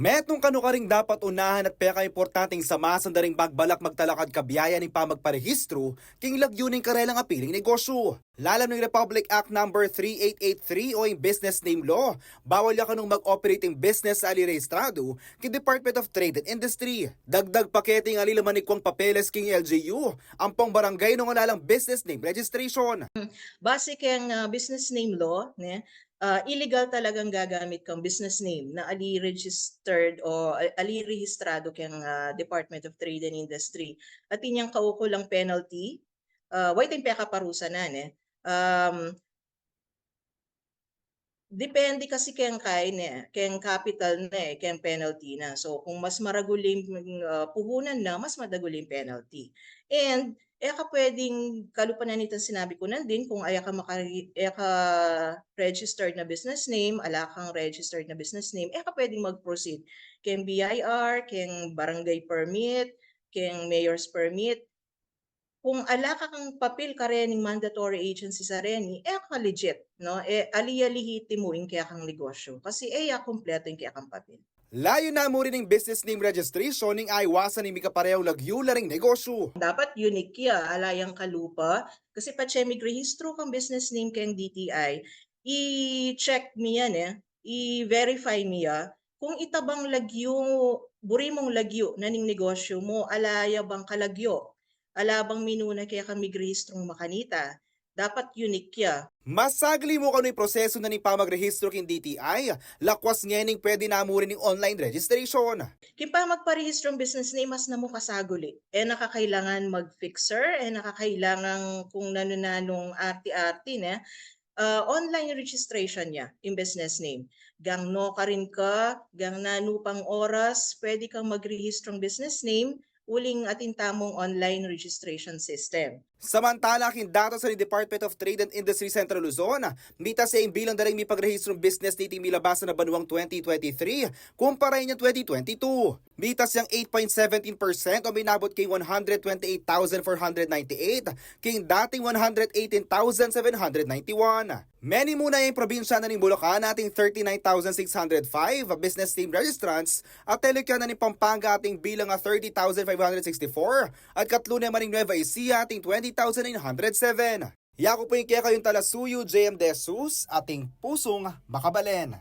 Metong kano ka ring dapat unahan at peka importanteng samasan na ring bagbalak magtalakad kabiyaya ni pamagparehistro king lagyuning karelang apiling negosyo. Lalam ng Republic Act No. 3883 o yung Business Name Law, bawal ya kanong mag-operating business sa alirehistrado king Department of Trade and Industry. Dagdag paketing alilamanik papeles king LGU, ampong barangay nung alalang business name registration. Base kang business name law, ne, illegal talagang gagamit kang business name na ali-registered o ali-rehistrado kang Department of Trade and Industry. At inyang kaukulang penalty, white and peka parusa na, ne. Depende kasi keng keng capital na keng penalty na. So kung mas maraguling puhunan na, mas madaguling penalty. And ka pwedeng kalupanan nito sinabi ko na din kung aya ka registered na business name, ala kang registered na business name, ka pwedeng mag-proceed keng BIR, keng barangay permit, keng mayor's permit. Kung ala ka kang papel ka rening mandatory agency sa reni, ka legit, no? Aliyalihiti mo yung kaya kang negosyo. Kasi kompleto yung kaya kang papel. Layo na mo rin ng business name registration ning aiwasan ni mika parehong lagyula ring negosyo. Dapat unique ya, alayang kalupa. Kasi pa chemig rehistro kang business name kang DTI, i-check mi yan i-verify mi ya. Kung itabang lagyo, burimong lagyo na ning negosyo mo, alaya bang kalagyo? Alabang minuna kaya kami rehistrong makanita. Dapat unique ya. Masagli mo kano'y proseso na ni pamagrehistro king DTI, lakwas ngening pwede na mo rin ng online registration. Kimpa magparehistrong business name, mas na mo kasaguli. Nakakailangan mag-fixer, nakakailangan kung nanunanong arti-arti na, online registration niya, yung business name. Gang no ka rin ka, gang nanupang oras, pwede kang magrehistrong business name, uling ating tamong online registration system. Samantala, king datos sa ni Department of Trade and Industry Central Luzon, mita sa yung bilang daring may pagrehistrong business niti milabasa na banuang 2023, kumpara niya 2022. Mita siyang 8.17% o minabot kay 128,498, king dating 118,791. Many muna yung probinsya na ni Bulacan ating 39,605 business name registrants at Telecana ni Pampanga ating bilang 30,564 at katlo naman ng Nueva Ecija ating 20,907. Yako po yung kaya kayong talasuyo, JM De Jesus, ating pusong makabalen.